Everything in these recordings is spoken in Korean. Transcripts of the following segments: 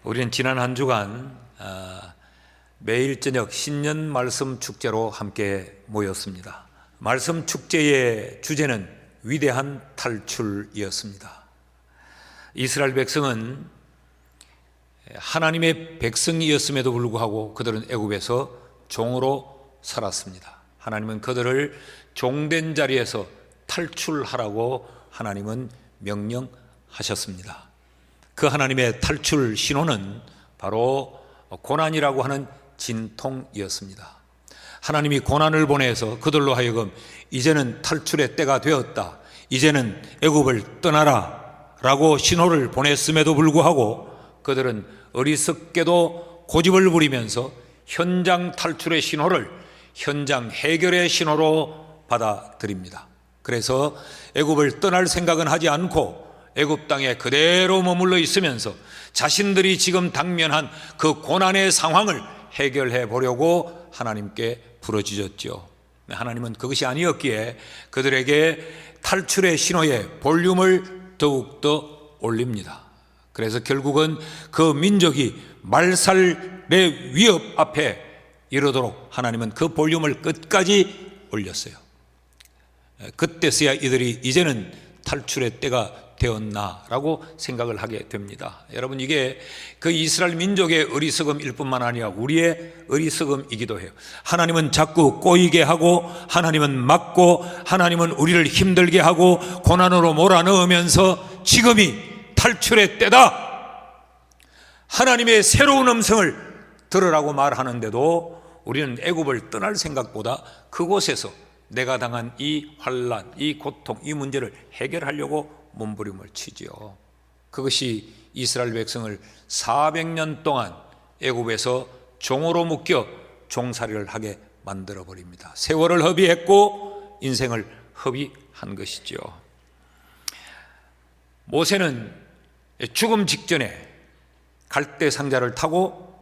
우리는 지난 한 주간 매일 저녁 신년 말씀 축제로 함께 모였습니다. 말씀 축제의 주제는 위대한 탈출이었습니다. 이스라엘 백성은 하나님의 백성이었음에도 불구하고 그들은 애굽에서 종으로 살았습니다. 하나님은 그들을 종된 자리에서 탈출하라고 하나님은 명령하셨습니다. 그 하나님의 탈출 신호는 바로 고난이라고 하는 진통이었습니다. 하나님이 고난을 보내서 그들로 하여금 이제는 탈출의 때가 되었다, 이제는 애굽을 떠나라 라고 신호를 보냈음에도 불구하고 그들은 어리석게도 고집을 부리면서 현장 탈출의 신호를 현장 해결의 신호로 받아들입니다. 그래서 애굽을 떠날 생각은 하지 않고 애굽 땅에 그대로 머물러 있으면서 자신들이 지금 당면한 그 고난의 상황을 해결해 보려고 하나님께 부르짖었죠. 하나님은 그것이 아니었기에 그들에게 탈출의 신호의 볼륨을 더욱더 올립니다. 그래서 결국은 그 민족이 말살의 위협 앞에 이르도록 하나님은 그 볼륨을 끝까지 올렸어요. 그때서야 이들이 이제는 탈출의 때가 되었나라고 생각을 하게 됩니다. 여러분, 이게 그 이스라엘 민족의 어리석음일 뿐만 아니라 우리의 어리석음이기도 해요. 하나님은 자꾸 꼬이게 하고, 하나님은 막고, 하나님은 우리를 힘들게 하고 고난으로 몰아넣으면서 지금이 탈출의 때다, 하나님의 새로운 음성을 들으라고 말하는데도 우리는 애굽을 떠날 생각보다 그곳에서 내가 당한 이 환난, 이 고통, 이 문제를 해결하려고 몸부림을 치지요. 그것이 이스라엘 백성을 400년 동안 애굽에서 종으로 묶여 종살이를 하게 만들어 버립니다. 세월을 허비했고 인생을 허비한 것이죠. 모세는 죽음 직전에 갈대 상자를 타고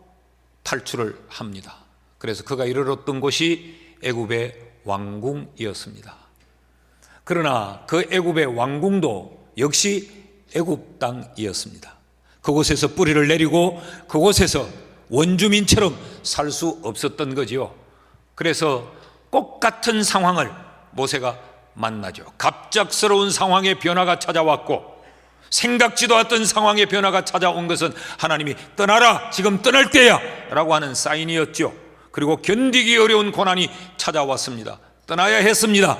탈출을 합니다. 그래서 그가 이르렀던 곳이 애굽의 왕궁이었습니다. 그러나 그 애굽의 왕궁도 역시 애굽 땅이었습니다. 그곳에서 뿌리를 내리고 그곳에서 원주민처럼 살 수 없었던 거지요. 그래서 똑같은 상황을 모세가 만나죠. 갑작스러운 상황의 변화가 찾아왔고, 생각지도 않았던 상황의 변화가 찾아온 것은 하나님이 떠나라, 지금 떠날 때야 라고 하는 사인이었죠. 그리고 견디기 어려운 고난이 찾아왔습니다. 떠나야 했습니다.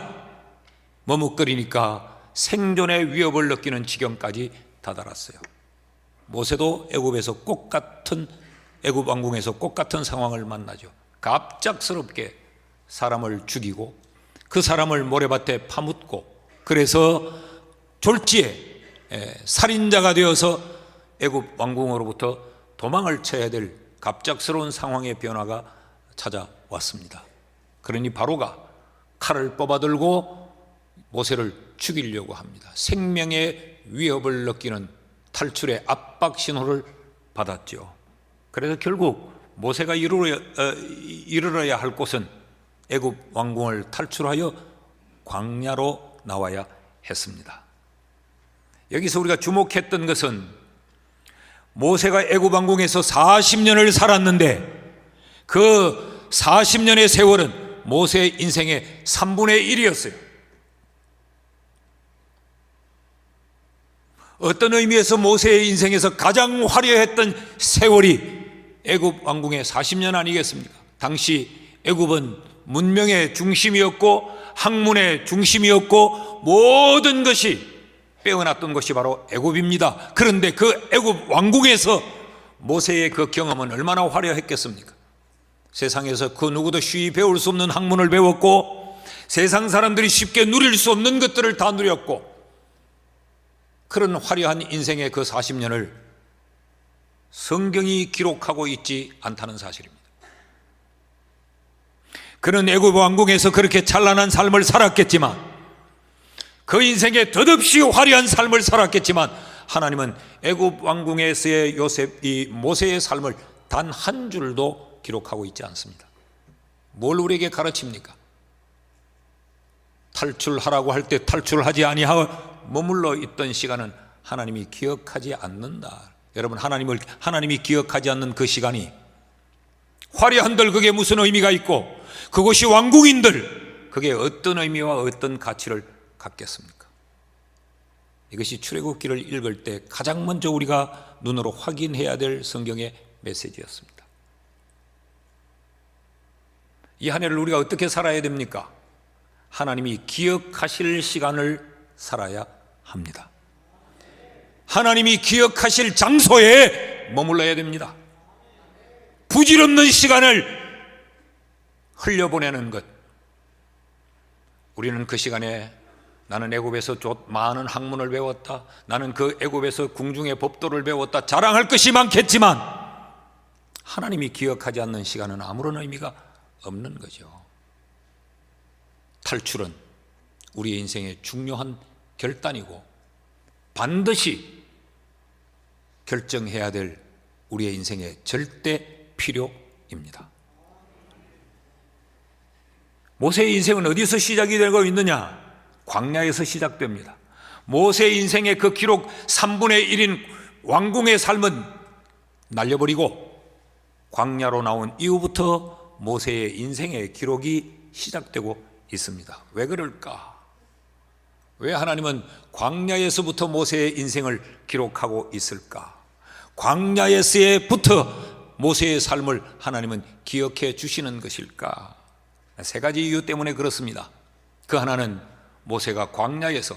머뭇거리니까 생존의 위협을 느끼는 지경까지 다다랐어요. 모세도 애굽에서 애굽 왕궁에서 똑같은 상황을 만나죠. 갑작스럽게 사람을 죽이고 그 사람을 모래밭에 파묻고, 그래서 졸지에 살인자가 되어서 애굽 왕궁으로부터 도망을 쳐야 될 갑작스러운 상황의 변화가 찾아왔습니다. 그러니 바로가 칼을 뽑아들고 모세를 죽이려고 합니다. 생명의 위협을 느끼는 탈출의 압박 신호를 받았죠. 그래서 결국 모세가 이르러야 할 곳은 애굽 왕궁을 탈출하여 광야로 나와야 했습니다. 여기서 우리가 주목했던 것은 모세가 애굽 왕궁에서 40년을 살았는데 그 40년의 세월은 모세의 인생의 3분의 1이었어요. 어떤 의미에서 모세의 인생에서 가장 화려했던 세월이 애굽 왕궁의 40년 아니겠습니까? 당시 애굽은 문명의 중심이었고 학문의 중심이었고 모든 것이 빼어났던 것이 바로 애굽입니다. 그런데 그 애굽 왕궁에서 모세의 그 경험은 얼마나 화려했겠습니까? 세상에서 그 누구도 쉬이 배울 수 없는 학문을 배웠고 세상 사람들이 쉽게 누릴 수 없는 것들을 다 누렸고, 그런 화려한 인생의 그 40년을 성경이 기록하고 있지 않다는 사실입니다. 그는 애굽 왕궁에서 그렇게 찬란한 삶을 살았겠지만, 그 인생에 덧없이 화려한 삶을 살았겠지만, 하나님은 애굽 왕궁에서의 모세의 삶을 단 한 줄도 기록하고 있지 않습니다. 뭘 우리에게 가르칩니까? 탈출하라고 할 때 탈출하지 아니하고 머물러 있던 시간은 하나님이 기억하지 않는다. 여러분, 하나님이 기억하지 않는 그 시간이 화려한들 그게 무슨 의미가 있고 그것이 왕궁인들 그게 어떤 의미와 어떤 가치를 갖겠습니까? 이것이 출애굽기를 읽을 때 가장 먼저 우리가 눈으로 확인해야 될 성경의 메시지였습니다. 이 한 해를 우리가 어떻게 살아야 됩니까? 하나님이 기억하실 시간을 살아야 합니다. 하나님이 기억하실 장소에 머물러야 됩니다. 부질없는 시간을 흘려보내는 것, 우리는 그 시간에 나는 애굽에서 많은 학문을 배웠다, 나는 그 애굽에서 궁중의 법도를 배웠다 자랑할 것이 많겠지만 하나님이 기억하지 않는 시간은 아무런 의미가 없는 거죠. 탈출은 우리의 인생의 중요한 결단이고 반드시 결정해야 될 우리의 인생의 절대 필요입니다. 모세의 인생은 어디서 시작이 되고 있느냐? 광야에서 시작됩니다. 모세의 인생의 그 기록 3분의 1인 왕궁의 삶은 날려버리고 광야로 나온 이후부터 모세의 인생의 기록이 시작되고 있습니다. 왜 그럴까? 왜 하나님은 광야에서부터 모세의 인생을 기록하고 있을까? 광야에서부터 모세의 삶을 하나님은 기억해 주시는 것일까? 세 가지 이유 때문에 그렇습니다. 그 하나는 모세가 광야에서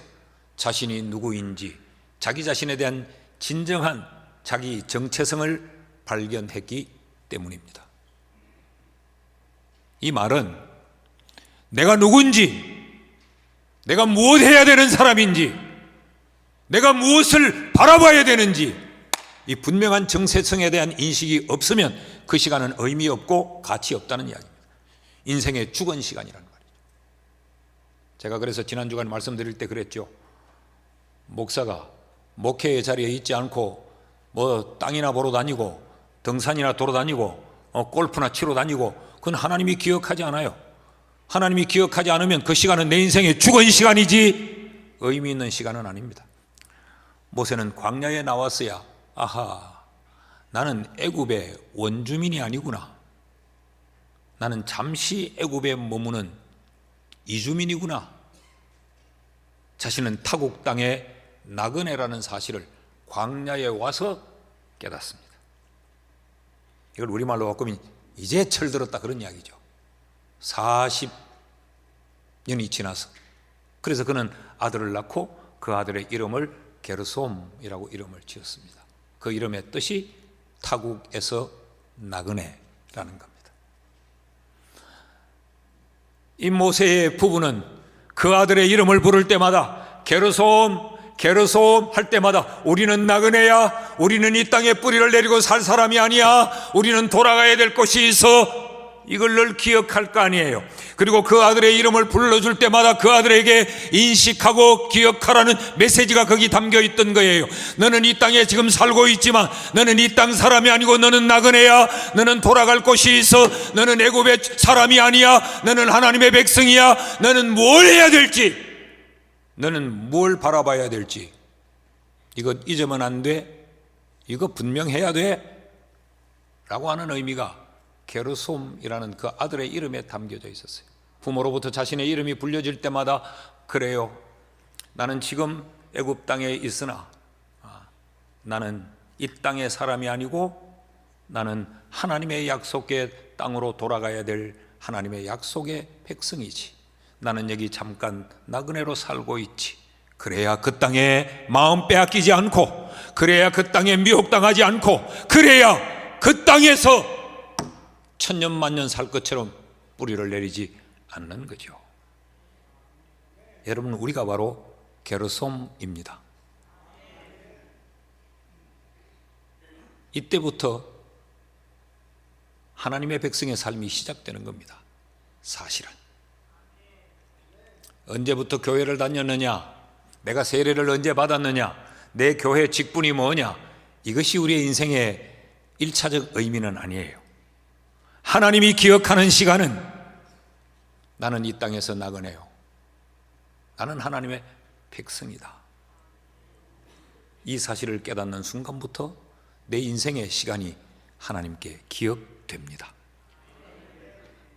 자신이 누구인지 자기 자신에 대한 진정한 자기 정체성을 발견했기 때문입니다. 이 말은 내가 누군지, 내가 무엇 해야 되는 사람인지, 내가 무엇을 바라봐야 되는지 이 분명한 정체성에 대한 인식이 없으면 그 시간은 의미 없고 가치 없다는 이야기입니다. 인생의 죽은 시간이라는 말이죠. 제가 그래서 지난 주간 말씀드릴 때 그랬죠. 목사가 목회의 자리에 있지 않고 뭐 땅이나 보러 다니고 등산이나 돌아다니고 골프나 치러 다니고 그건 하나님이 기억하지 않아요. 하나님이 기억하지 않으면 그 시간은 내 인생의 죽은 시간이지 의미 있는 시간은 아닙니다. 모세는 광야에 나왔어야 아하, 나는 애굽의 원주민이 아니구나, 나는 잠시 애굽에 머무는 이주민이구나, 자신은 타국 땅의 나그네라는 사실을 광야에 와서 깨닫습니다. 이걸 우리말로 바꾸면 이제 철들었다 그런 이야기죠. 40년이 지나서. 그래서 그는 아들을 낳고 그 아들의 이름을 게르솜이라고 이름을 지었습니다. 그 이름의 뜻이 타국에서 나그네라는 겁니다. 이 모세의 부부는 그 아들의 이름을 부를 때마다 게르솜 게르솜 할 때마다 우리는 나그네야, 우리는 이 땅에 뿌리를 내리고 살 사람이 아니야, 우리는 돌아가야 될 곳이 있어, 이걸 늘 기억할 거 아니에요. 그리고 그 아들의 이름을 불러줄 때마다 그 아들에게 인식하고 기억하라는 메시지가 거기 담겨 있던 거예요. 너는 이 땅에 지금 살고 있지만 너는 이 땅 사람이 아니고 너는 나그네야, 너는 돌아갈 곳이 있어, 너는 애굽의 사람이 아니야, 너는 하나님의 백성이야, 너는 뭘 해야 될지, 너는 뭘 바라봐야 될지 이거 잊으면 안 돼, 이거 분명해야 돼 라고 하는 의미가 게르솜이라는 그 아들의 이름에 담겨져 있었어요. 부모로부터 자신의 이름이 불려질 때마다 그래요, 나는 지금 애굽 땅에 있으나 나는 이 땅의 사람이 아니고 나는 하나님의 약속의 땅으로 돌아가야 될 하나님의 약속의 백성이지, 나는 여기 잠깐 나그네로 살고 있지. 그래야 그 땅에 마음 빼앗기지 않고, 그래야 그 땅에 미혹당하지 않고, 그래야 그 땅에서 천년만년 살 것처럼 뿌리를 내리지 않는 거죠. 여러분, 우리가 바로 게르솜입니다. 이때부터 하나님의 백성의 삶이 시작되는 겁니다. 사실은 언제부터 교회를 다녔느냐, 내가 세례를 언제 받았느냐, 내 교회 직분이 뭐냐, 이것이 우리의 인생의 1차적 의미는 아니에요. 하나님이 기억하는 시간은 나는 이 땅에서 나그네요, 나는 하나님의 백성이다. 이 사실을 깨닫는 순간부터 내 인생의 시간이 하나님께 기억됩니다.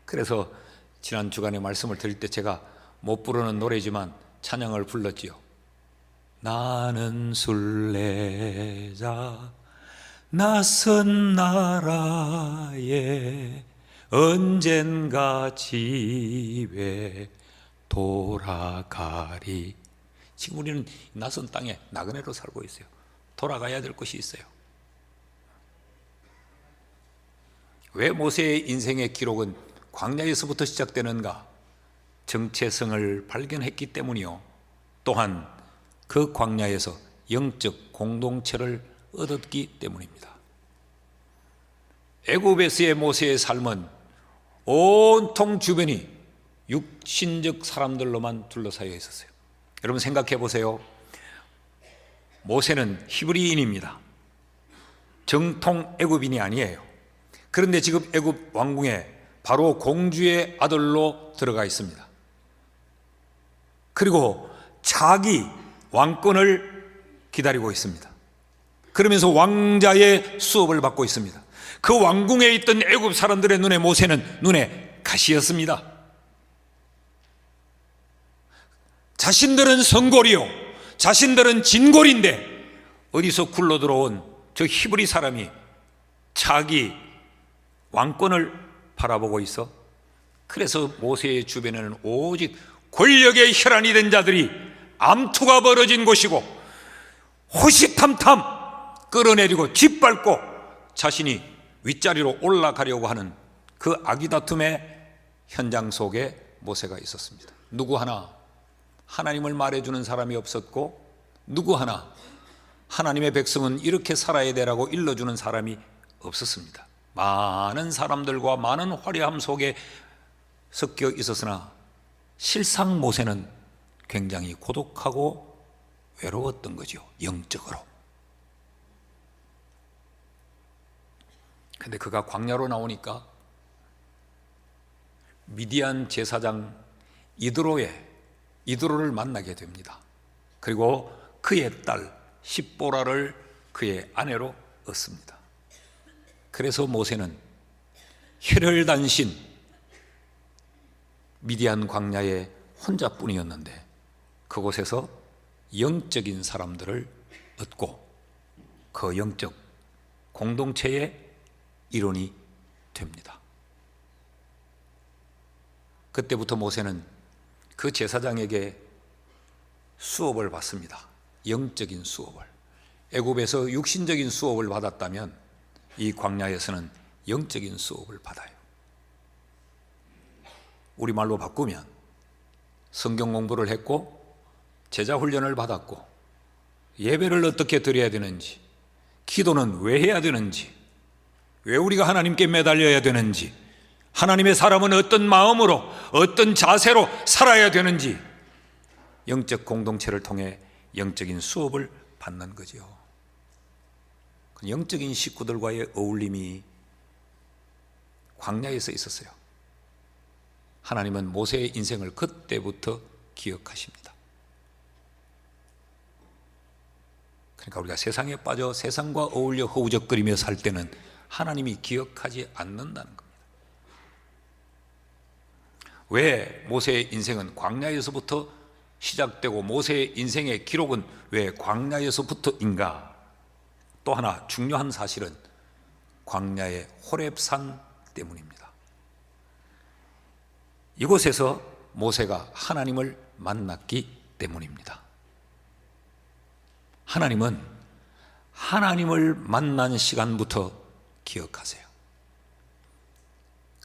그래서 지난 주간에 말씀을 드릴 때 제가 못 부르는 노래지만 찬양을 불렀지요. 나는 순례자 낯선 나라에 언젠가 집에 돌아가리. 지금 우리는 낯선 땅에 나그네로 살고 있어요. 돌아가야 될 것이 있어요. 왜 모세의 인생의 기록은 광야에서부터 시작되는가? 정체성을 발견했기 때문이요, 또한 그 광야에서 영적 공동체를 얻었기 때문입니다. 애굽에서의 모세의 삶은 온통 주변이 육신적 사람들로만 둘러싸여 있었어요. 여러분 생각해 보세요. 모세는 히브리인입니다. 정통 애굽인이 아니에요. 그런데 지금 애굽 왕궁에 바로 공주의 아들로 들어가 있습니다. 그리고 자기 왕권을 기다리고 있습니다. 그러면서 왕자의 수업을 받고 있습니다. 그 왕궁에 있던 애굽 사람들의 눈에 모세는 눈에 가시였습니다. 자신들은 성골이요, 자신들은 진골인데 어디서 굴러 들어온 저 히브리 사람이 자기 왕권을 바라보고 있어. 그래서 모세의 주변에는 오직 권력의 혈안이 된 자들이 암투가 벌어진 곳이고, 호시탐탐 끌어내리고 짓밟고 자신이 윗자리로 올라가려고 하는 그 아기다툼의 현장 속에 모세가 있었습니다. 누구 하나 하나님을 말해주는 사람이 없었고, 누구 하나 하나님의 백성은 이렇게 살아야 되라고 일러주는 사람이 없었습니다. 많은 사람들과 많은 화려함 속에 섞여 있었으나 실상 모세는 굉장히 고독하고 외로웠던 거죠, 영적으로. 근데 그가 광야로 나오니까 미디안 제사장 이드로를 만나게 됩니다. 그리고 그의 딸 십보라를 그의 아내로 얻습니다. 그래서 모세는 혈혈단신 미디안 광야에 혼자뿐이었는데 그곳에서 영적인 사람들을 얻고 그 영적 공동체의 일원이 됩니다. 그때부터 모세는 그 제사장에게 수업을 받습니다. 영적인 수업을. 애굽에서 육신적인 수업을 받았다면 이 광야에서는 영적인 수업을 받아요. 우리말로 바꾸면 성경 공부를 했고 제자 훈련을 받았고 예배를 어떻게 드려야 되는지, 기도는 왜 해야 되는지, 왜 우리가 하나님께 매달려야 되는지, 하나님의 사람은 어떤 마음으로 어떤 자세로 살아야 되는지 영적 공동체를 통해 영적인 수업을 받는 거죠. 영적인 식구들과의 어울림이 광야에서 있었어요. 하나님은 모세의 인생을 그때부터 기억하십니다. 그러니까 우리가 세상에 빠져 세상과 어울려 허우적거리며 살 때는 하나님이 기억하지 않는다는 겁니다. 왜 모세의 인생은 광야에서부터 시작되고 모세의 인생의 기록은 왜 광야에서부터인가? 또 하나 중요한 사실은 광야의 호렙산 때문입니다. 이곳에서 모세가 하나님을 만났기 때문입니다. 하나님은 하나님을 만난 시간부터 기억하세요.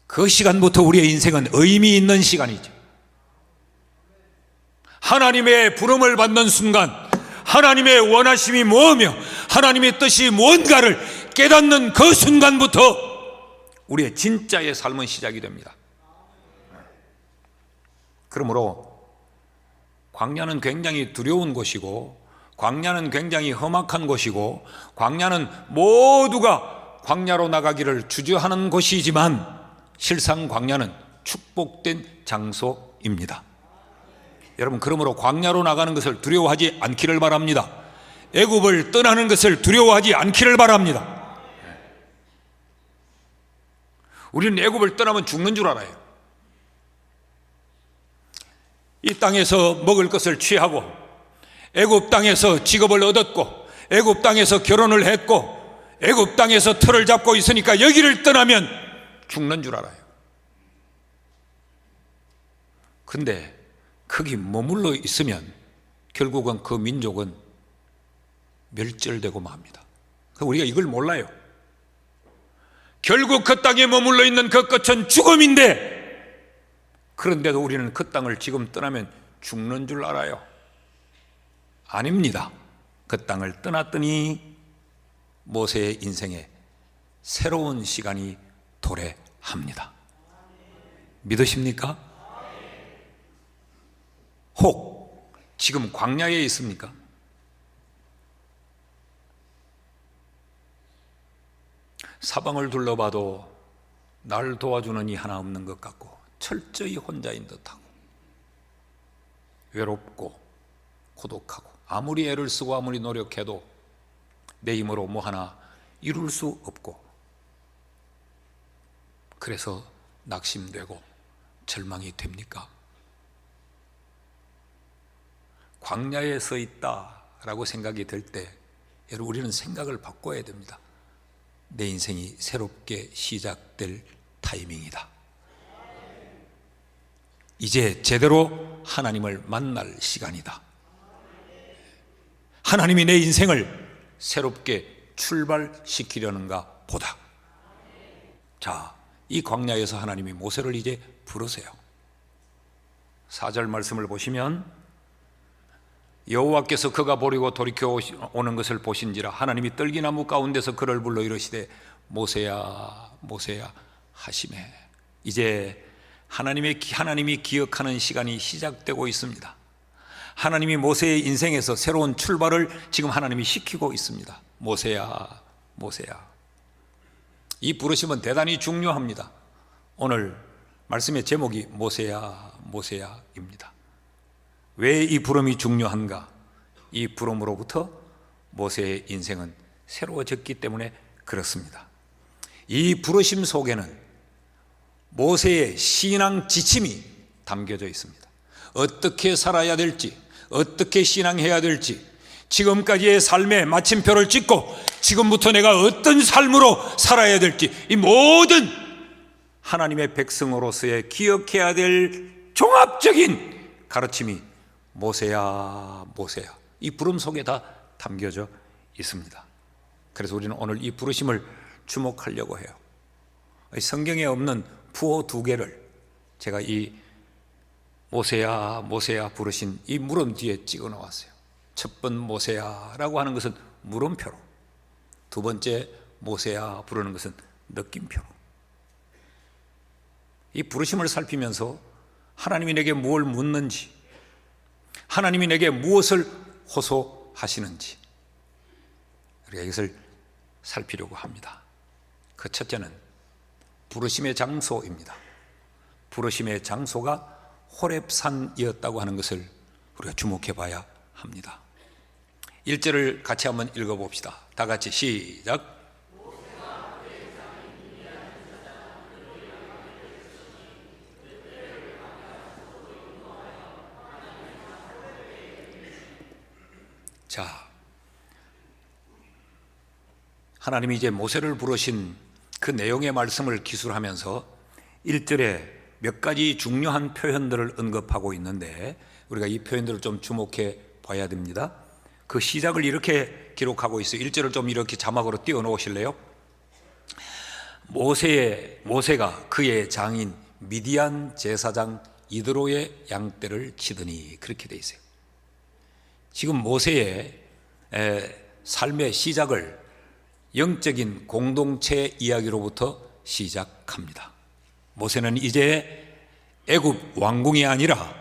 그 시간부터 우리의 인생은 의미 있는 시간이죠. 하나님의 부름을 받는 순간 하나님의 원하심이 뭐며 하나님의 뜻이 뭔가를 깨닫는 그 순간부터 우리의 진짜의 삶은 시작이 됩니다. 그러므로 광야는 굉장히 두려운 곳이고, 광야는 굉장히 험악한 곳이고, 광야는 모두가 광야로 나가기를 주저하는 곳이지만 실상 광야는 축복된 장소입니다. 여러분, 그러므로 광야로 나가는 것을 두려워하지 않기를 바랍니다. 애굽을 떠나는 것을 두려워하지 않기를 바랍니다. 우리는 애굽을 떠나면 죽는 줄 알아요. 이 땅에서 먹을 것을 취하고 애굽 땅에서 직업을 얻었고 애굽 땅에서 결혼을 했고 애굽 땅에서 틀을 잡고 있으니까 여기를 떠나면 죽는 줄 알아요. 근데 거기 머물러 있으면 결국은 그 민족은 멸절되고 맙니다. 우리가 이걸 몰라요. 결국 그 땅에 머물러 있는 그 끝은 죽음인데, 그런데도 우리는 그 땅을 지금 떠나면 죽는 줄 알아요. 아닙니다. 그 땅을 떠났더니 모세의 인생에 새로운 시간이 도래합니다. 믿으십니까? 혹 지금 광야에 있습니까? 사방을 둘러봐도 날 도와주는 이 하나 없는 것 같고 철저히 혼자인 듯하고 외롭고 고독하고 아무리 애를 쓰고 아무리 노력해도 내 힘으로 뭐 하나 이룰 수 없고, 그래서 낙심되고 절망이 됩니까? 광야에 서 있다라고 생각이 들 때 여러분, 우리는 생각을 바꿔야 됩니다. 내 인생이 새롭게 시작될 타이밍이다. 이제 제대로 하나님을 만날 시간이다. 하나님이 내 인생을 새롭게 출발시키려는가 보다. 자, 이 광야에서 하나님이 모세를 이제 부르세요. 4절 말씀을 보시면 여호와께서 그가 보려고 돌이켜 오는 것을 보신지라 하나님이 떨기나무 가운데서 그를 불러 이르시되 모세야 모세야 하시매. 이제 하나님이 기억하는 시간이 시작되고 있습니다. 하나님이 모세의 인생에서 새로운 출발을 지금 하나님이 시키고 있습니다. 모세야 모세야. 이 부르심은 대단히 중요합니다. 오늘 말씀의 제목이 모세야 모세야입니다. 왜 이 부름이 중요한가? 이 부름으로부터 모세의 인생은 새로워졌기 때문에 그렇습니다. 이 부르심 속에는 모세의 신앙 지침이 담겨져 있습니다. 어떻게 살아야 될지, 어떻게 신앙해야 될지, 지금까지의 삶의 마침표를 찍고 지금부터 내가 어떤 삶으로 살아야 될지, 이 모든 하나님의 백성으로서의 기억해야 될 종합적인 가르침이 모세야 모세야, 이 부름 속에 다 담겨져 있습니다. 그래서 우리는 오늘 이 부르심을 주목하려고 해요. 성경에 없는 부호 2개를 제가 이 모세야 모세야 부르신 이 물음 뒤에 찍어 놓았어요. 첫 번 모세야라고 하는 것은 물음표로, 두 번째 모세야 부르는 것은 느낌표로. 이 부르심을 살피면서 하나님이 내게 무엇을 묻는지, 하나님이 내게 무엇을 호소하시는지 우리가 이것을 살피려고 합니다. 그 첫째는 부르심의 장소입니다. 부르심의 장소가 호렙산이었다고 하는 것을 우리가 주목해 봐야 합니다. 1절을 같이 한번 읽어봅시다. 다 같이 시작. 자, 하나님이 이제 모세를 부르신 그 내용의 말씀을 기술하면서 1절에 몇 가지 중요한 표현들을 언급하고 있는데 우리가 이 표현들을 좀 주목해 봐야 됩니다. 그 시작을 이렇게 기록하고 있어요. 1절을 좀 이렇게 자막으로 띄워 놓으실래요? 모세가 그의 장인 미디안 제사장 이드로의 양떼를 치더니, 그렇게 돼 있어요. 지금 모세의 삶의 시작을 영적인 공동체 이야기로부터 시작합니다. 모세는 이제 애굽 왕궁이 아니라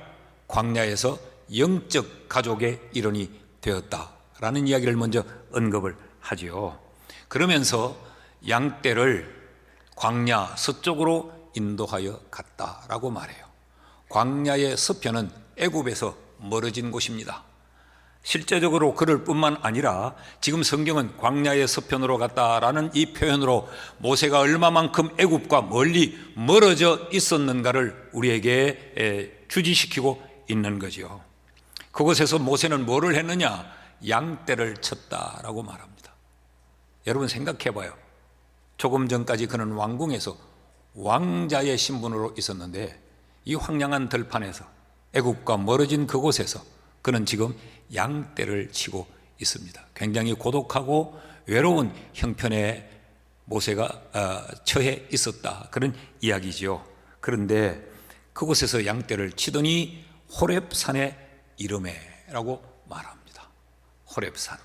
광야에서 영적 가족의 일원이 되었다라는 이야기를 먼저 언급을 하죠. 그러면서 양떼를 광야 서쪽으로 인도하여 갔다라고 말해요. 광야의 서편은 애굽에서 멀어진 곳입니다. 실제적으로 그럴 뿐만 아니라 지금 성경은 광야의 서편으로 갔다라는 이 표현으로 모세가 얼마만큼 애굽과 멀리 멀어져 있었는가를 우리에게 주지시키고 있는 거죠. 그곳에서 모세는 뭐를 했느냐? 양떼를 쳤다라고 말합니다. 여러분 생각해 봐요. 조금 전까지 그는 왕궁에서 왕자의 신분으로 있었는데 이 황량한 들판에서 애굽과 멀어진 그곳에서 그는 지금 양떼를 치고 있습니다. 굉장히 고독하고 외로운 형편에 모세가 처해 있었다, 그런 이야기죠. 그런데 그곳에서 양떼를 치더니 호렙산에 이르매라고 말합니다. 호렙산.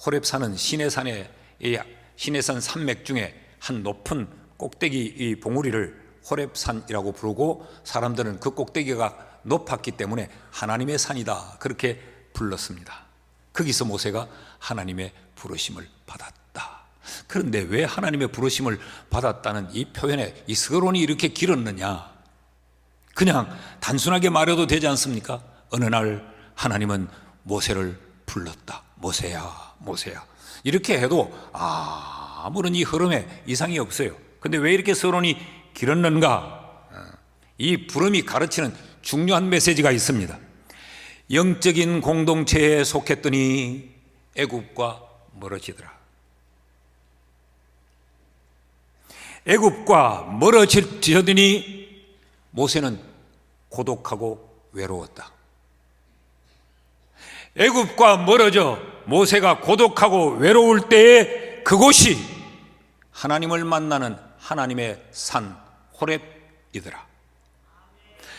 호렙산은 시내산 산맥 중에 한 높은 꼭대기 이 봉우리를 호렙산이라고 부르고, 사람들은 그 꼭대기가 높았기 때문에 하나님의 산이다 그렇게 불렀습니다. 거기서 모세가 하나님의 부르심을 받았다. 그런데 왜 하나님의 부르심을 받았다는 이 표현에 이 서론이 이렇게 길었느냐? 그냥 단순하게 말해도 되지 않습니까? 어느 날 하나님은 모세를 불렀다. 모세야, 모세야. 이렇게 해도 아무런 이 흐름에 이상이 없어요. 근데 왜 이렇게 서론이 길었는가? 이 부름이 가르치는 중요한 메시지가 있습니다. 영적인 공동체에 속했더니 애굽과 멀어지더라. 애굽과 멀어지더니 모세는 고독하고 외로웠다. 애굽과 멀어져 모세가 고독하고 외로울 때에 그곳이 하나님을 만나는 하나님의 산 호렙이더라.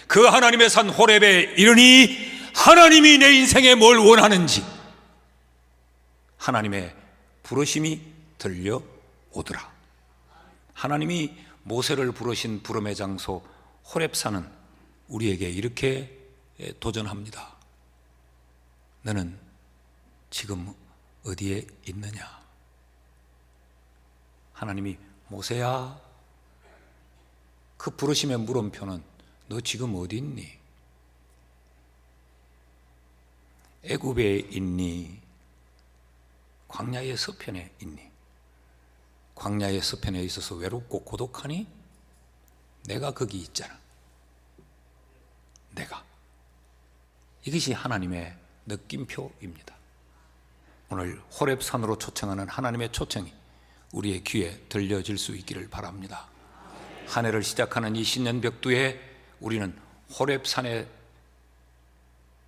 그 하나님의 산 호렙에 이르니 하나님이 내 인생에 뭘 원하는지 하나님의 부르심이 들려오더라. 하나님이 모세를 부르신 부름의 장소 호렙산은 우리에게 이렇게 도전합니다. 너는 지금 어디에 있느냐? 하나님이 모세야, 그 부르심의 물음표는 너 지금 어디 있니? 애굽에 있니? 광야의 서편에 있니? 광야의 서편에 있어서 외롭고 고독하니? 내가 거기 있잖아. 내가. 이것이 하나님의 느낌표입니다. 오늘 호렙산으로 초청하는 하나님의 초청이 우리의 귀에 들려질 수 있기를 바랍니다. 한 해를 시작하는 이 신년 벽두에 우리는 호렙산에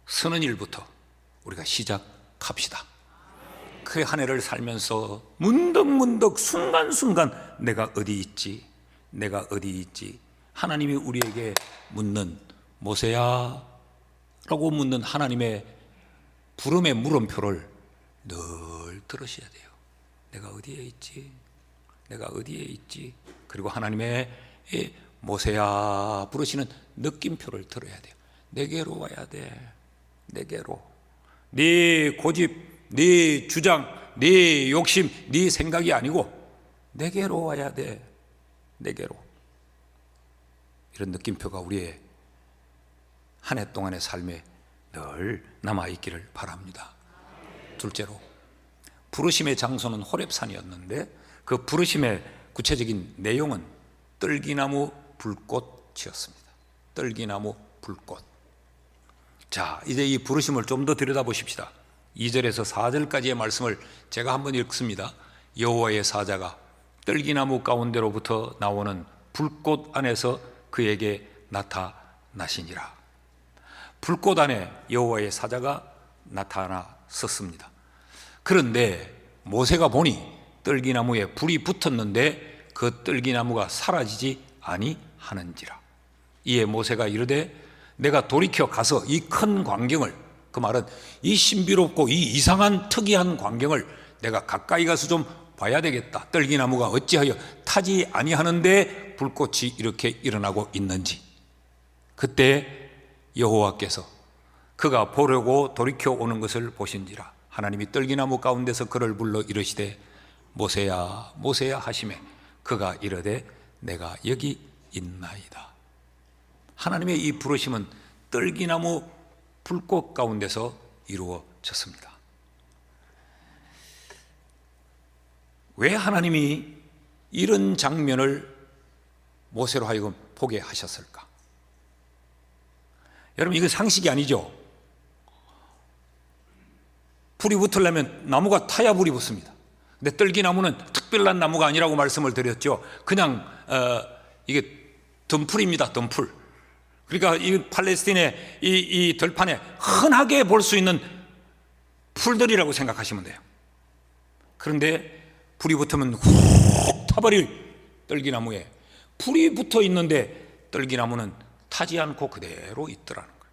서는 일부터 우리가 시작합시다. 그 한 해를 살면서 문득문득 순간순간 내가 어디 있지? 내가 어디 있지? 하나님이 우리에게 묻는 모세야 라고 묻는 하나님의 부름의 물음표를 늘 들으셔야 돼요. 내가 어디에 있지? 내가 어디에 있지? 그리고 하나님의 모세야 부르시는 느낌표를 들어야 돼요. 내게로 와야 돼. 내게로. 네 고집, 네 주장, 네 욕심, 네 생각이 아니고 내게로 와야 돼. 내게로. 이런 느낌표가 우리의 한 해 동안의 삶에 늘 남아있기를 바랍니다. 둘째로, 부르심의 장소는 호렙산이었는데 그 부르심의 구체적인 내용은 떨기나무 불꽃이었습니다. 떨기나무 불꽃. 자, 이제 이 부르심을 좀 더 들여다보십시다. 2절에서 4절까지의 말씀을 제가 한번 읽습니다. 여호와의 사자가 떨기나무 가운데로부터 나오는 불꽃 안에서 그에게 나타나시니라. 불꽃 안에 여호와의 사자가 나타났었습니다. 그런데 모세가 보니 떨기나무에 불이 붙었는데 그 떨기나무가 사라지지 아니하는지라. 이에 모세가 이르되 내가 돌이켜 가서 이 큰 광경을, 그 말은 이 신비롭고 이 이상한 특이한 광경을 내가 가까이 가서 좀 봐야 되겠다. 떨기나무가 어찌하여 타지 아니하는데 불꽃이 이렇게 일어나고 있는지. 그때 여호와께서 그가 보려고 돌이켜 오는 것을 보신지라. 하나님이 떨기나무 가운데서 그를 불러 이르시되 모세야 모세야 하시매 그가 이르되 내가 여기 있나이다. 하나님의 이 부르심은 떨기나무 불꽃 가운데서 이루어졌습니다. 왜 하나님이 이런 장면을 모세로 하여금 보게 하셨을까? 여러분, 이거 상식이 아니죠. 불이 붙으려면 나무가 타야 불이 붙습니다. 근데 떨기나무는 특별한 나무가 아니라고 말씀을 드렸죠. 그냥 이게 덤풀입니다. 덤풀. 그러니까 이 팔레스틴의 이 들판에 흔하게 볼 수 있는 풀들이라고 생각하시면 돼요. 그런데 불이 붙으면 훅 타버릴 떨기나무에 불이 붙어 있는데 떨기나무는 타지 않고 그대로 있더라는 거예요.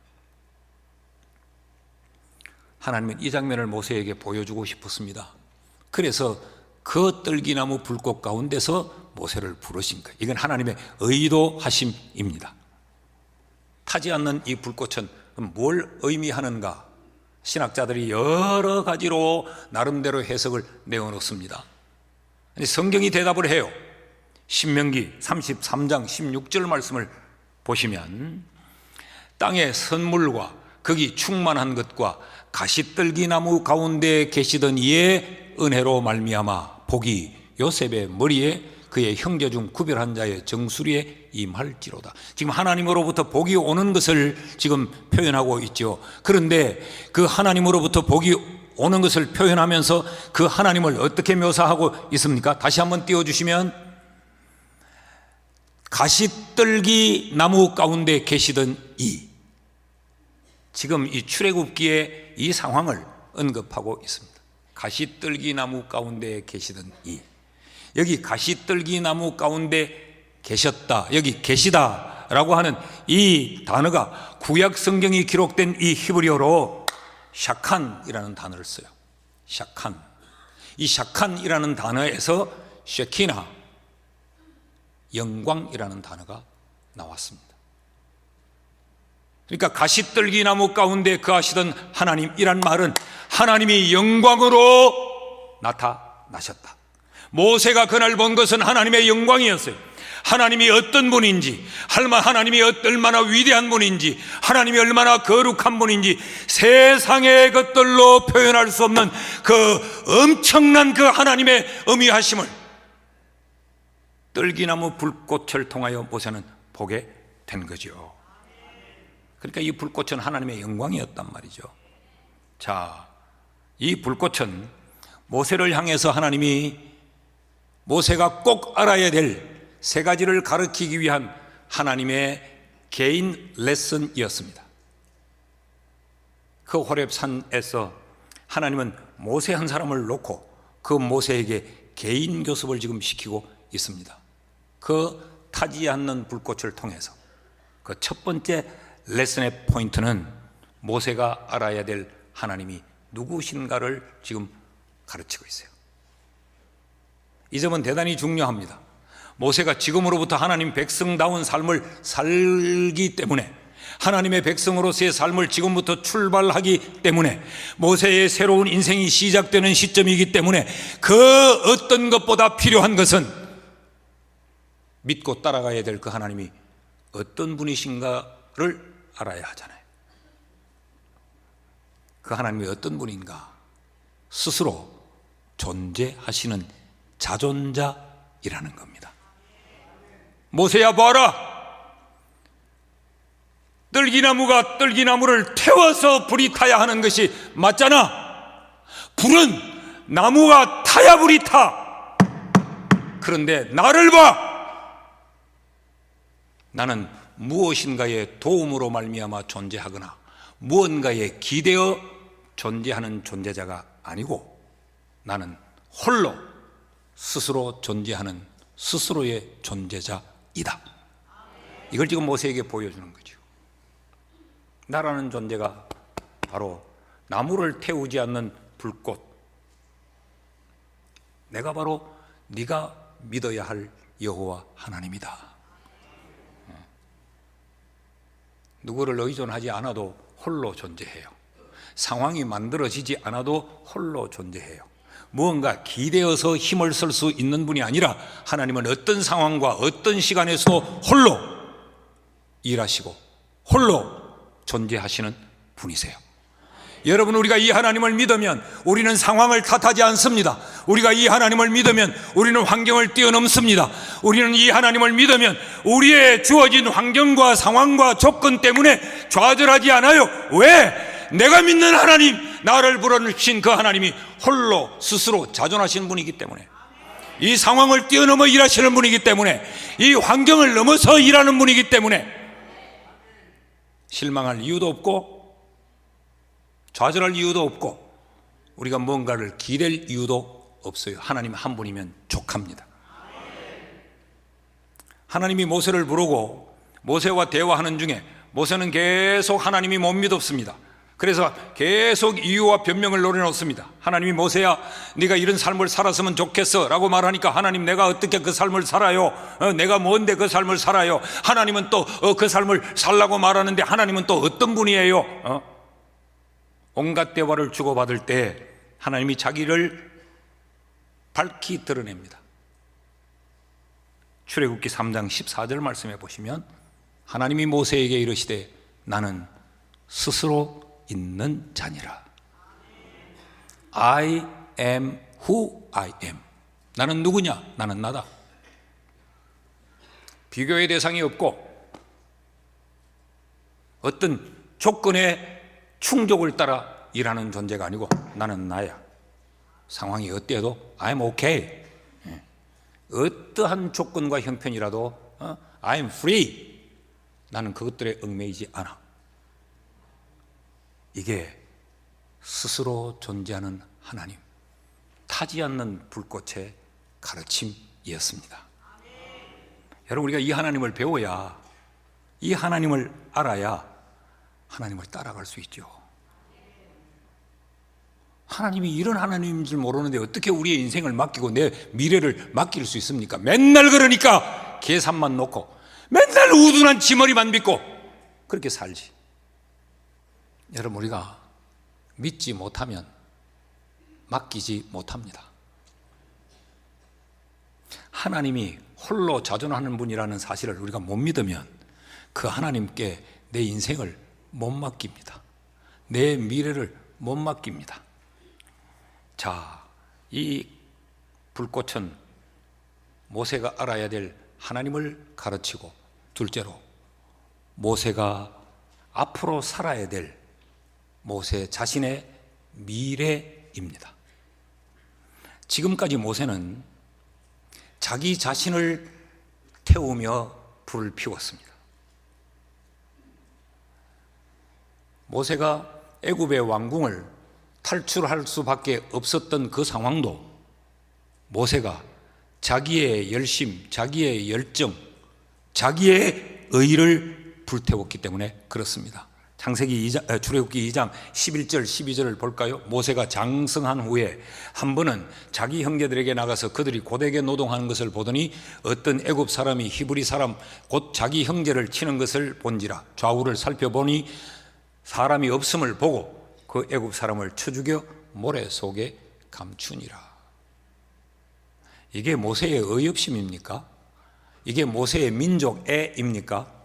하나님은 이 장면을 모세에게 보여주고 싶었습니다. 그래서 그 떨기나무 불꽃 가운데서 모세를 부르신 거예요. 이건 하나님의 의도하심입니다. 타지 않는 이 불꽃은 뭘 의미하는가? 신학자들이 여러 가지로 나름대로 해석을 내어놓습니다. 성경이 대답을 해요. 신명기 33장 16절 말씀을 보시면 땅의 선물과 거기 충만한 것과 가시떨기나무 가운데 계시던 이의 은혜로 말미암아 복이 요셉의 머리에 그의 형제 중 구별한 자의 정수리에 임할지로다. 지금 하나님으로부터 복이 오는 것을 지금 표현하고 있죠. 그런데 그 하나님으로부터 복이 오는 것을 표현하면서 그 하나님을 어떻게 묘사하고 있습니까? 다시 한번 띄워주시면, 가시떨기 나무 가운데 계시던 이, 지금 이 출애굽기에 이 상황을 언급하고 있습니다. 가시떨기 나무 가운데 계시던 이, 여기 가시떨기 나무 가운데 계셨다, 여기 계시다라고 하는 이 단어가 구약 성경이 기록된 이 히브리어로 샤칸이라는 단어를 써요. 샤칸. 이 샤칸이라는 단어에서 쉐키나, 영광이라는 단어가 나왔습니다. 그러니까 가시떨기 나무 가운데 거하시던 하나님이란 말은 하나님이 영광으로 나타나셨다. 모세가 그날 본 것은 하나님의 영광이었어요. 하나님이 어떤 분인지, 하나님이 얼마나 위대한 분인지, 하나님이 얼마나 거룩한 분인지 세상의 것들로 표현할 수 없는 그 엄청난 그 하나님의 어미하심을 떨기나무 불꽃을 통하여 모세는 보게 된 거죠. 그러니까 이 불꽃은 하나님의 영광이었단 말이죠. 자, 이 불꽃은 모세를 향해서 하나님이 모세가 꼭 알아야 될 세 가지를 가르치기 위한 하나님의 개인 레슨이었습니다. 그 호렙산에서 하나님은 모세 한 사람을 놓고 그 모세에게 개인 교습을 지금 시키고 있습니다. 그 타지 않는 불꽃을 통해서 그 첫 번째 레슨의 포인트는 모세가 알아야 될 하나님이 누구신가를 지금 가르치고 있어요. 이 점은 대단히 중요합니다. 모세가 지금으로부터 하나님 백성다운 삶을 살기 때문에, 하나님의 백성으로서의 삶을 지금부터 출발하기 때문에, 모세의 새로운 인생이 시작되는 시점이기 때문에 그 어떤 것보다 필요한 것은 믿고 따라가야 될 그 하나님이 어떤 분이신가를 알아야 하잖아요. 그 하나님이 어떤 분인가? 스스로 존재하시는 자존자이라는 겁니다. 모세야, 봐라, 떨기나무가 떨기나무를 태워서 불이 타야 하는 것이 맞잖아. 불은 나무가 타야 불이 타. 그런데 나를 봐. 나는 무엇인가의 도움으로 말미암아 존재하거나 무언가에 기대어 존재하는 존재자가 아니고, 나는 홀로 스스로 존재하는 스스로의 존재자이다. 이걸 지금 모세에게 보여주는 거죠. 나라는 존재가 바로 나무를 태우지 않는 불꽃, 내가 바로 네가 믿어야 할 여호와 하나님이다. 누구를 의존하지 않아도 홀로 존재해요. 상황이 만들어지지 않아도 홀로 존재해요. 무언가 기대어서 힘을 쓸 수 있는 분이 아니라 하나님은 어떤 상황과 어떤 시간에서도 홀로 일하시고 홀로 존재하시는 분이세요. 여러분, 우리가 이 하나님을 믿으면 우리는 상황을 탓하지 않습니다. 우리가 이 하나님을 믿으면 우리는 환경을 뛰어넘습니다. 우리는 이 하나님을 믿으면 우리의 주어진 환경과 상황과 조건 때문에 좌절하지 않아요. 왜? 내가 믿는 하나님, 나를 불러주신 그 하나님이 홀로 스스로 자존하시는 분이기 때문에, 이 상황을 뛰어넘어 일하시는 분이기 때문에, 이 환경을 넘어서 일하는 분이기 때문에 실망할 이유도 없고 좌절할 이유도 없고 우리가 뭔가를 기댈 이유도 없어요. 하나님 한 분이면 족합니다. 하나님이 모세를 부르고 모세와 대화하는 중에 모세는 계속 하나님이 못 믿었습니다. 그래서 계속 이유와 변명을 노려놓습니다. 하나님이 모세야, 네가 이런 삶을 살았으면 좋겠어 라고 말하니까, 하나님 내가 어떻게 그 삶을 살아요? 내가 뭔데 그 삶을 살아요? 하나님은 또 그 삶을 살라고 말하는데 하나님은 또 어떤 분이에요? 온갖 대화를 주고받을 때 하나님이 자기를 밝히 드러냅니다. 출애굽기 3장 14절 말씀해 보시면 하나님이 모세에게 이르시되 나는 스스로 있는 자니라. I am who I am. 나는 누구냐? 나는 나다. 비교의 대상이 없고 어떤 조건의 충족을 따라 일하는 존재가 아니고 나는 나야. 상황이 어때도 I'm okay. 어떠한 조건과 형편이라도 I'm free. 나는 그것들에 얽매이지 않아. 이게 스스로 존재하는 하나님, 타지 않는 불꽃의 가르침이었습니다. 여러분, 우리가 이 하나님을 배워야, 이 하나님을 알아야 하나님을 따라갈 수 있죠. 하나님이 이런 하나님인 줄 모르는데 어떻게 우리의 인생을 맡기고 내 미래를 맡길 수 있습니까? 맨날 그러니까 계산만 놓고 맨날 우둔한 지머리만 빚고 그렇게 살지. 여러분, 우리가 믿지 못하면 맡기지 못합니다. 하나님이 홀로 자존하는 분이라는 사실을 우리가 못 믿으면 그 하나님께 내 인생을 못 맡깁니다. 내 미래를 못 맡깁니다. 자, 이 불꽃은 모세가 알아야 될 하나님을 가르치고, 둘째로 모세가 앞으로 살아야 될 모세 자신의 미래입니다. 지금까지 모세는 자기 자신을 태우며 불을 피웠습니다. 모세가 애굽의 왕궁을 탈출할 수밖에 없었던 그 상황도 모세가 자기의 열심, 자기의 열정, 자기의 의를 불태웠기 때문에 그렇습니다. 출애굽기 2장 11절 12절을 볼까요? 모세가 장성한 후에 한 번은 자기 형제들에게 나가서 그들이 고되게 노동하는 것을 보더니 어떤 애굽 사람이 히브리 사람 곧 자기 형제를 치는 것을 본지라. 좌우를 살펴보니 사람이 없음을 보고 그 애굽 사람을 쳐 죽여 모래 속에 감추니라. 이게 모세의 의협심입니까? 이게 모세의 민족애입니까?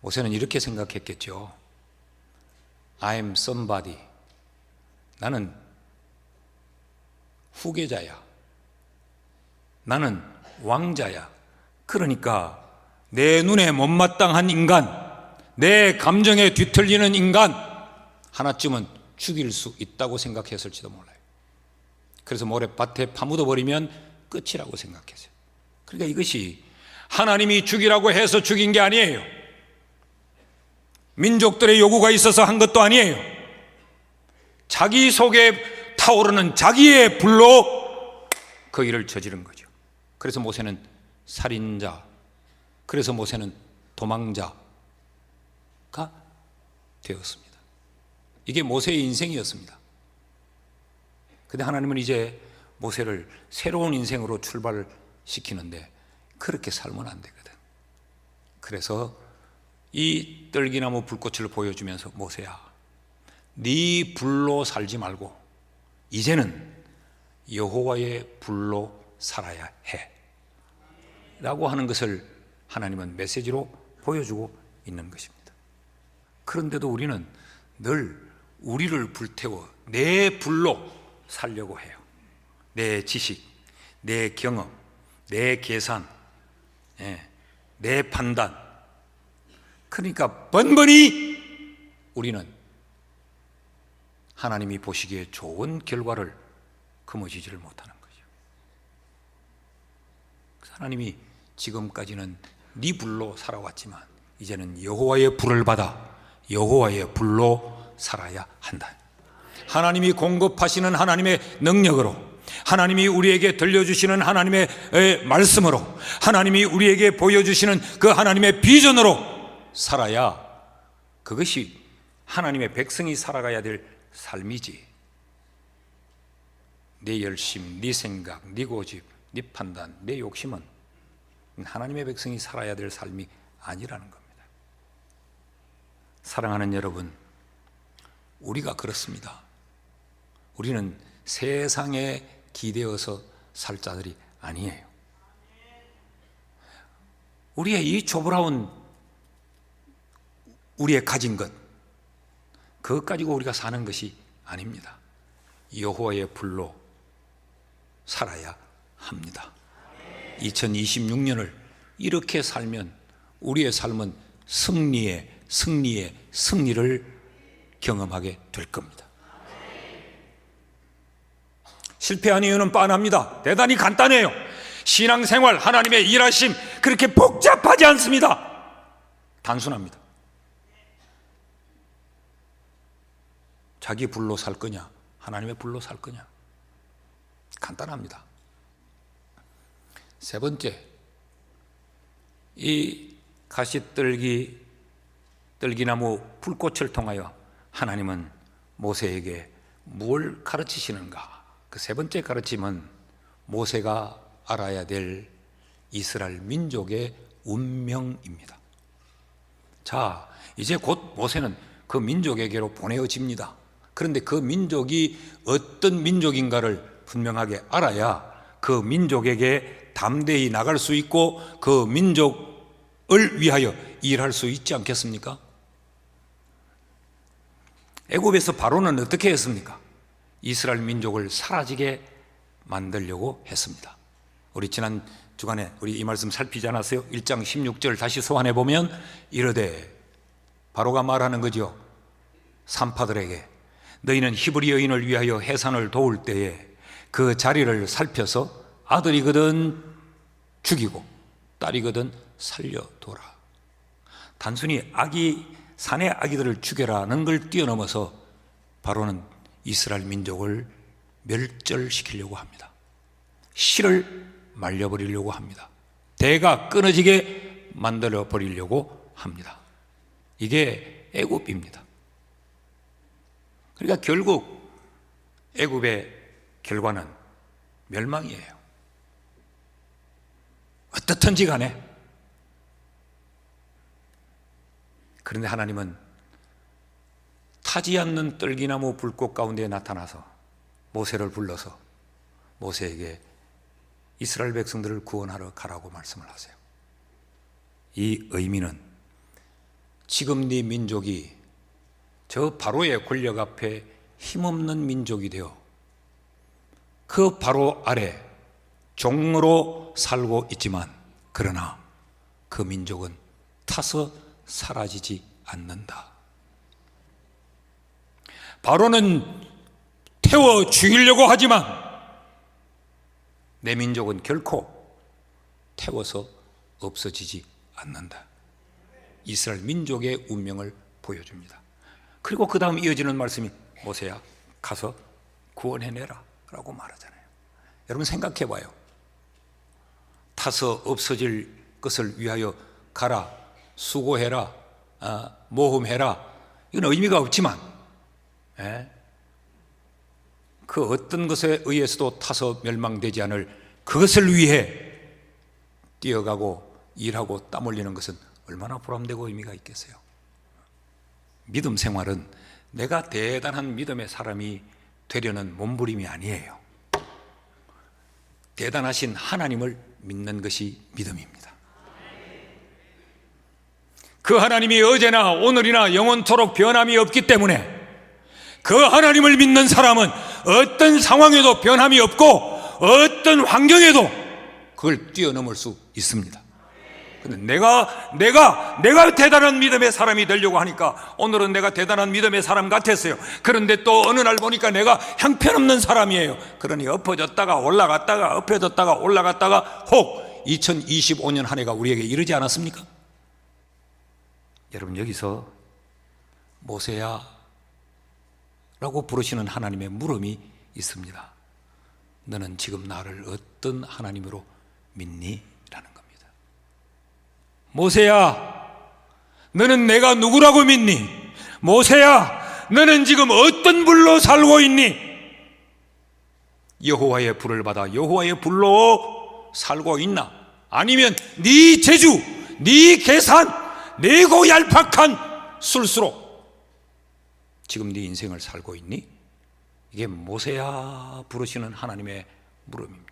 모세는 이렇게 생각했겠죠. I'm somebody. 나는 후계자야. 나는 왕자야. 그러니까 내 눈에 못마땅한 인간, 내 감정에 뒤틀리는 인간 하나쯤은 죽일 수 있다고 생각했을지도 몰라요. 그래서 모래밭에 파묻어버리면 끝이라고 생각했어요. 그러니까 이것이 하나님이 죽이라고 해서 죽인 게 아니에요. 민족들의 요구가 있어서 한 것도 아니에요. 자기 속에 타오르는 자기의 불로 그 일을 저지른 거죠. 그래서 모세는 살인자, 그래서 모세는 도망자가 되었습니다. 이게 모세의 인생이었습니다. 그런데 하나님은 이제 모세를 새로운 인생으로 출발을 시키는데 그렇게 살면 안 되거든. 그래서 이 떨기나무 불꽃을 보여주면서 모세야, 네 불로 살지 말고 이제는 여호와의 불로 살아야 해 라고 하는 것을 하나님은 메시지로 보여주고 있는 것입니다. 그런데도 우리는 늘 우리를 불태워 내 불로 살려고 해요. 내 지식, 내 경험, 내 계산, 내 판단. 그러니까 번번이 우리는 하나님이 보시기에 좋은 결과를 거머쥐지를 못하는 거죠. 하나님이 지금까지는 네 불로 살아왔지만 이제는 여호와의 불을 받아 여호와의 불로 살아야 한다. 하나님이 공급하시는 하나님의 능력으로, 하나님이 우리에게 들려주시는 하나님의 말씀으로, 하나님이 우리에게 보여주시는 그 하나님의 비전으로 살아야 그것이 하나님의 백성이 살아가야 될 삶이지. 네 열심, 네 생각, 네 고집, 네 판단, 네 욕심은 하나님의 백성이 살아야 될 삶이 아니라는 겁니다. 사랑하는 여러분, 우리가 그렇습니다. 우리는 세상에 기대어서 살 자들이 아니에요. 우리의 이 조브라운 우리의 가진 것, 그것 가지고 우리가 사는 것이 아닙니다. 여호와의 불로 살아야 합니다. 2026년을 이렇게 살면 우리의 삶은 승리의 승리를 경험하게 될 겁니다. 실패한 이유는 뻔합니다. 대단히 간단해요. 신앙생활, 하나님의 일하심, 그렇게 복잡하지 않습니다. 단순합니다. 자기 불로 살 거냐, 하나님의 불로 살 거냐, 간단합니다. 세 번째, 이 가시떨기나무 불꽃을 통하여 하나님은 모세에게 뭘 가르치시는가? 그 세 번째 가르침은 모세가 알아야 될 이스라엘 민족의 운명입니다. 자, 이제 곧 모세는 그 민족에게로 보내어집니다. 그런데 그 민족이 어떤 민족인가를 분명하게 알아야 그 민족에게 담대히 나갈 수 있고 그 민족을 위하여 일할 수 있지 않겠습니까? 애굽에서 바로는 어떻게 했습니까? 이스라엘 민족을 사라지게 만들려고 했습니다. 우리 지난 주간에 우리 이 말씀 살피지 않았어요? 1장 16절 다시 소환해 보면 이르되, 바로가 말하는 거죠. 산파들에게 너희는 히브리 여인을 위하여 해산을 도울 때에 그 자리를 살펴서 아들이거든 죽이고 딸이거든 살려둬라. 단순히 산의 아기들을 죽여라는 걸 뛰어넘어서 바로는 이스라엘 민족을 멸절시키려고 합니다. 씨를 말려버리려고 합니다. 대가 끊어지게 만들어버리려고 합니다. 이게 애굽입니다. 그러니까 결국 애굽의 결과는 멸망이에요. 어떻든지 간에. 그런데 하나님은 타지 않는 떨기나무 불꽃 가운데 나타나서 모세를 불러서 모세에게 이스라엘 백성들을 구원하러 가라고 말씀을 하세요. 이 의미는 지금 네 민족이 저 바로의 권력 앞에 힘없는 민족이 되어 그 바로 아래 종으로 살고 있지만, 그러나 그 민족은 타서 사라지지 않는다. 바로는 태워 죽이려고 하지만 내 민족은 결코 태워서 없어지지 않는다. 이스라엘 민족의 운명을 보여줍니다. 그리고 그 다음 이어지는 말씀이 모세야 가서 구원해내라 라고 말하잖아요. 여러분 생각해 봐요. 타서 없어질 것을 위하여 가라, 수고해라, 모험해라, 이건 의미가 없지만 그 어떤 것에 의해서도 타서 멸망되지 않을 그것을 위해 뛰어가고 일하고 땀 흘리는 것은 얼마나 보람되고 의미가 있겠어요. 믿음 생활은 내가 대단한 믿음의 사람이 되려는 몸부림이 아니에요. 대단하신 하나님을 믿는 것이 믿음입니다. 그 하나님이 어제나 오늘이나 영원토록 변함이 없기 때문에 그 하나님을 믿는 사람은 어떤 상황에도 변함이 없고 어떤 환경에도 그걸 뛰어넘을 수 있습니다. 근데 내가 대단한 믿음의 사람이 되려고 하니까 오늘은 내가 대단한 믿음의 사람 같았어요. 그런데 또 어느 날 보니까 내가 형편없는 사람이에요. 그러니 엎어졌다가 올라갔다가 엎어졌다가 올라갔다가 혹 2025년 한 해가 우리에게 이르지 않았습니까? 여러분, 여기서 모세야 라고 부르시는 하나님의 물음이 있습니다. 너는 지금 나를 어떤 하나님으로 믿니? 라는 겁니다. 모세야, 너는 내가 누구라고 믿니? 모세야, 너는 지금 어떤 불로 살고 있니? 여호와의 불을 받아 여호와의 불로 살고 있나? 아니면 네 재주, 네 계산, 네고 얄팍한 술수로 지금 네 인생을 살고 있니? 이게 모세야 부르시는 하나님의 물음입니다.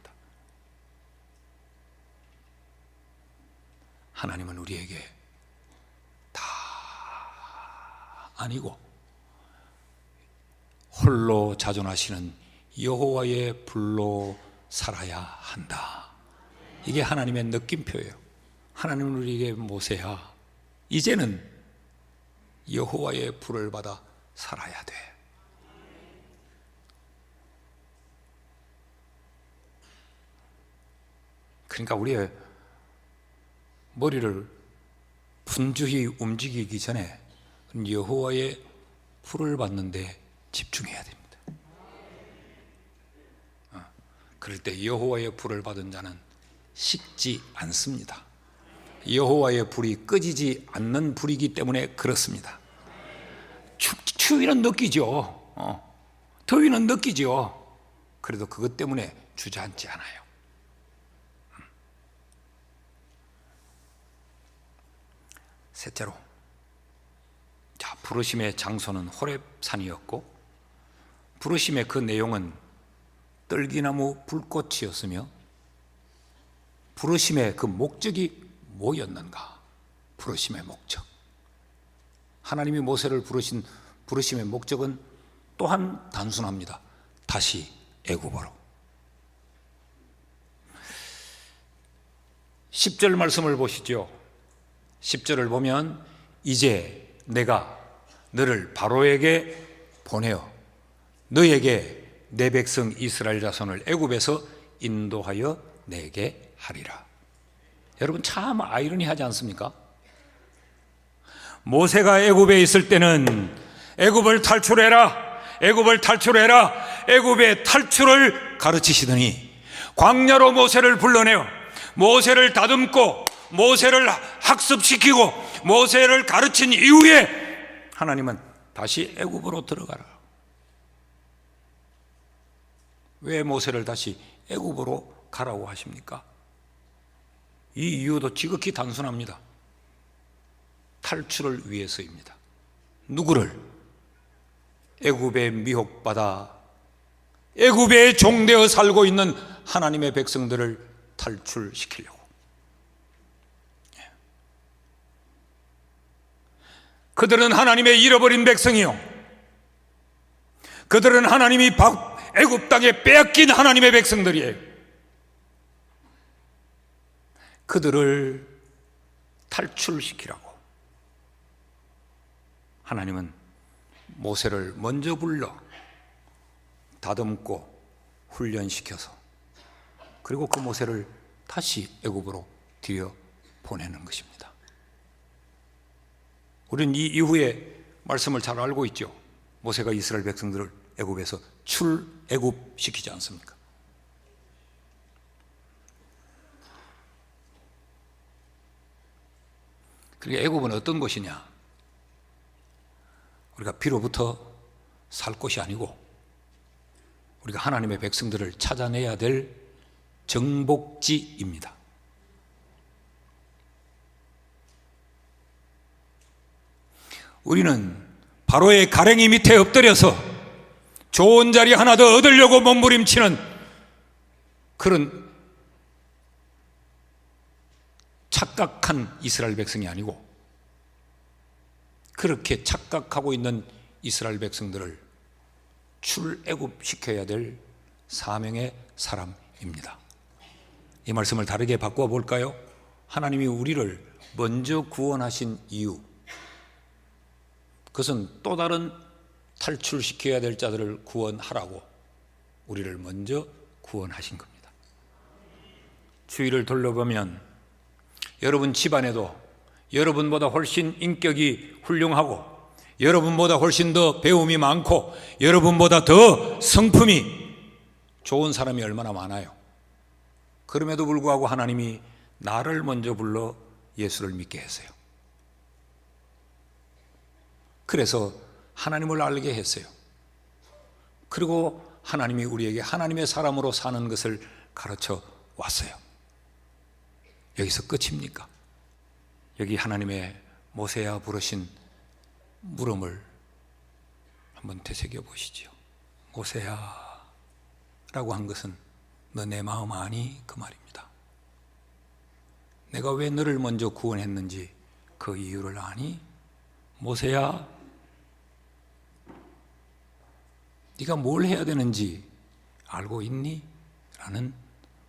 하나님은 우리에게 다 아니고 홀로 자존하시는 여호와의 불로 살아야 한다. 이게 하나님의 느낌표예요. 하나님은 우리에게 모세야, 이제는 여호와의 불을 받아 살아야 돼. 그러니까 우리의 머리를 분주히 움직이기 전에 여호와의 불을 받는데 집중해야 됩니다. 그럴 때 여호와의 불을 받은 자는 식지 않습니다. 여호와의 불이 꺼지지 않는 불이기 때문에 그렇습니다. 추위는 느끼죠. 더위는 느끼죠. 그래도 그것 때문에 주저앉지 않아요. 셋째로, 자, 부르심의 장소는 호렙산이었고 부르심의 그 내용은 떨기나무 불꽃이었으며 부르심의 그 목적이 뭐였는가? 부르심의 목적, 하나님이 모세를 부르신 부르심의 목적은 또한 단순합니다. 다시 애굽으로. 10절 말씀을 보시죠. 10절을 보면 이제 내가 너를 바로에게 보내어 너에게 내 백성 이스라엘 자손을 애굽에서 인도하여 내게 하리라. 여러분, 참 아이러니하지 않습니까? 모세가 애굽에 있을 때는 애굽을 탈출해라, 애굽을 탈출해라, 애굽의 탈출을 가르치시더니 광야로 모세를 불러내어 모세를 다듬고 모세를 학습시키고 모세를 가르친 이후에 하나님은 다시 애굽으로 들어가라. 왜 모세를 다시 애굽으로 가라고 하십니까? 이 이유도 지극히 단순합니다. 탈출을 위해서입니다. 누구를? 애굽에 미혹받아 애굽에 종되어 살고 있는 하나님의 백성들을 탈출시키려고. 그들은 하나님의 잃어버린 백성이요, 그들은 하나님이 애굽 땅에 빼앗긴 하나님의 백성들이에요. 그들을 탈출시키라고 하나님은 모세를 먼저 불러 다듬고 훈련시켜서 그리고 그 모세를 다시 애굽으로 들여 보내는 것입니다. 우리는 이 이후의 말씀을 잘 알고 있죠. 모세가 이스라엘 백성들을 애굽에서 출애굽시키지 않습니까? 그러니까 애굽은 어떤 곳이냐? 우리가 비로부터 살 곳이 아니고 우리가 하나님의 백성들을 찾아내야 될 정복지입니다. 우리는 바로의 가랭이 밑에 엎드려서 좋은 자리 하나 더 얻으려고 몸부림치는 그런 착각한 이스라엘 백성이 아니고 그렇게 착각하고 있는 이스라엘 백성들을 출애굽시켜야 될 사명의 사람입니다. 이 말씀을 다르게 바꾸어 볼까요? 하나님이 우리를 먼저 구원하신 이유, 그것은 또 다른 탈출시켜야 될 자들을 구원하라고 우리를 먼저 구원하신 겁니다. 주위를 둘러보면 여러분 집안에도 여러분보다 훨씬 인격이 훌륭하고 여러분보다 훨씬 더 배움이 많고 여러분보다 더 성품이 좋은 사람이 얼마나 많아요. 그럼에도 불구하고 하나님이 나를 먼저 불러 예수를 믿게 했어요. 그래서 하나님을 알게 했어요. 그리고 하나님이 우리에게 하나님의 사람으로 사는 것을 가르쳐 왔어요. 여기서 끝입니까? 여기 하나님의 모세야 부르신 물음을 한번 되새겨 보시죠. 모세야 라고 한 것은 너 내 마음 아니? 그 말입니다. 내가 왜 너를 먼저 구원했는지 그 이유를 아니? 모세야, 네가 뭘 해야 되는지 알고 있니? 라는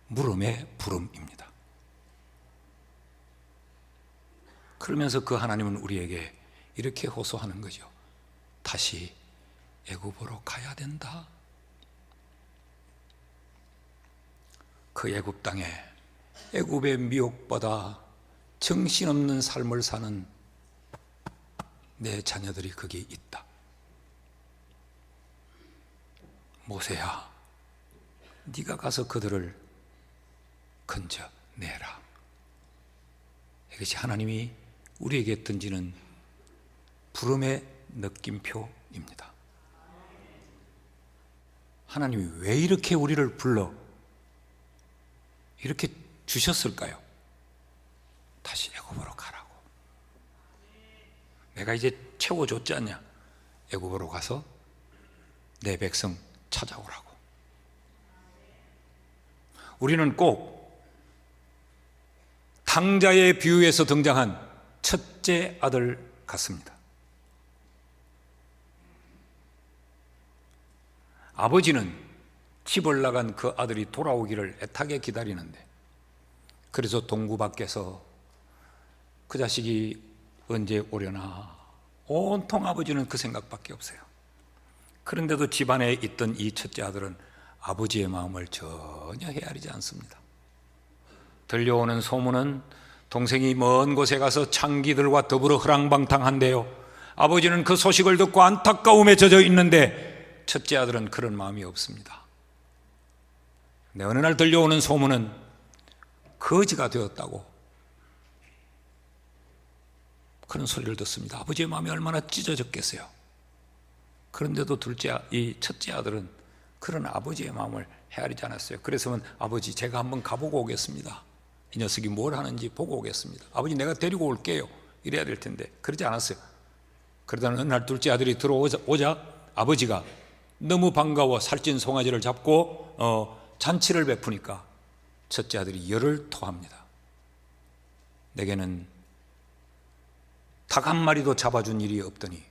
물음의 부름입니다. 그러면서 그 하나님은 우리에게 이렇게 호소하는 거죠. 다시 애굽으로 가야 된다. 그 애굽 땅에 애굽의 미혹받아 정신없는 삶을 사는 내 자녀들이 거기 있다. 모세야, 네가 가서 그들을 건져내라. 이것이 하나님이 우리에게 던지는 부름의 느낌표입니다. 하나님이 왜 이렇게 우리를 불러 이렇게 주셨을까요? 다시 애굽으로 가라고. 내가 이제 채워줬지 않냐? 애굽으로 가서 내 백성 찾아오라고. 우리는 꼭 탕자의 비유에서 등장한 첫째 아들 같습니다. 아버지는 집을 나간 그 아들이 돌아오기를 애타게 기다리는데, 그래서 동구 밖에서 그 자식이 언제 오려나 온통 아버지는 그 생각밖에 없어요. 그런데도 집안에 있던 이 첫째 아들은 아버지의 마음을 전혀 헤아리지 않습니다. 들려오는 소문은 동생이 먼 곳에 가서 창기들과 더불어 허랑방탕한데요, 아버지는 그 소식을 듣고 안타까움에 젖어 있는데 첫째 아들은 그런 마음이 없습니다. 근데 어느 날 들려오는 소문은 거지가 되었다고 그런 소리를 듣습니다. 아버지의 마음이 얼마나 찢어졌겠어요. 그런데도 이 첫째 아들은 그런 아버지의 마음을 헤아리지 않았어요. 그래서 아버지, 제가 한번 가보고 오겠습니다. 이 녀석이 뭘 하는지 보고 오겠습니다. 아버지, 내가 데리고 올게요. 이래야 될 텐데 그러지 않았어요. 그러다 어느 날 둘째 아들이 들어오자 아버지가 너무 반가워 살찐 송아지를 잡고 잔치를 베푸니까 첫째 아들이 열을 토합니다. 내게는 닭 한 마리도 잡아준 일이 없더니.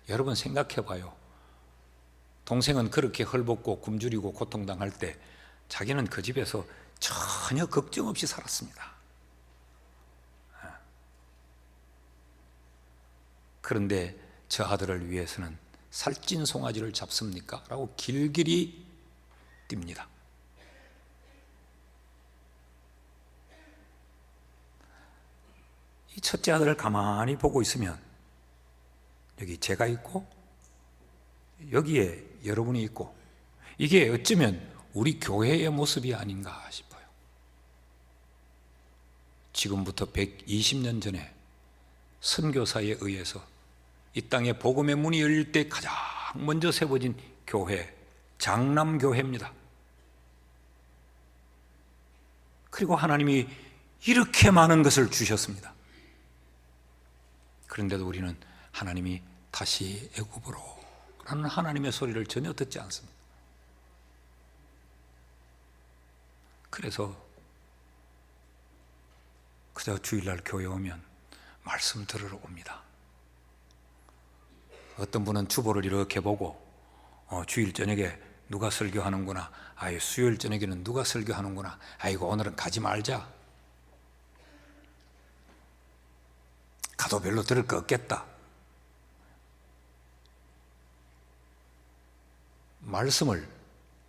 여러분 생각해 봐요. 동생은 그렇게 헐벗고 굶주리고 고통당할 때 자기는 그 집에서 전혀 걱정 없이 살았습니다. 그런데 저 아들을 위해서는 살찐 송아지를 잡습니까? 라고 길길이 뜁니다. 이 첫째 아들을 가만히 보고 있으면 여기 제가 있고 여기에 여러분이 있고, 이게 어쩌면 우리 교회의 모습이 아닌가 싶어요. 지금부터 120년 전에 선교사에 의해서 이 땅에 복음의 문이 열릴 때 가장 먼저 세워진 교회, 장남교회입니다. 그리고 하나님이 이렇게 많은 것을 주셨습니다. 그런데도 우리는 하나님이 다시 애굽으로 라는 하나님의 소리를 전혀 듣지 않습니다. 그래서 그저 주일날 교회 오면 말씀 들으러 옵니다. 어떤 분은 주보를 이렇게 보고 주일 저녁에 누가 설교하는구나, 아유 수요일 저녁에는 누가 설교하는구나, 아이고 오늘은 가지 말자, 가도 별로 들을 거 없겠다. 말씀을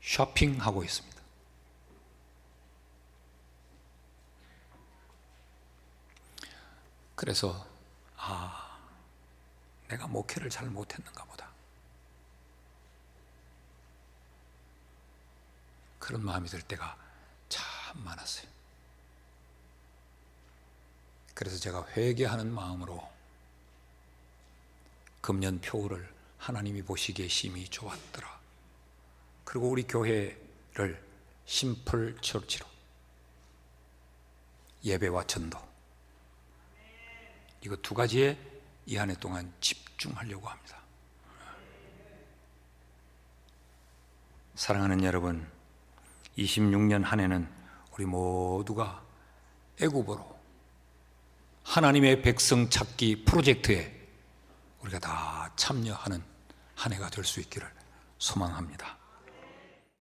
쇼핑하고 있습니다. 그래서 내가 목회를 잘 못했는가 보다, 그런 마음이 들 때가 참 많았어요. 그래서 제가 회개하는 마음으로 금년 표를 하나님이 보시기에 심히 좋았더라. 그리고 우리 교회를 심플 처치로 예배와 전도, 이거 두 가지에 이 한 해 동안 집중하려고 합니다. 사랑하는 여러분, 26년 한 해는 우리 모두가 애굽으로 하나님의 백성 찾기 프로젝트에 우리가 다 참여하는 한 해가 될 수 있기를 소망합니다.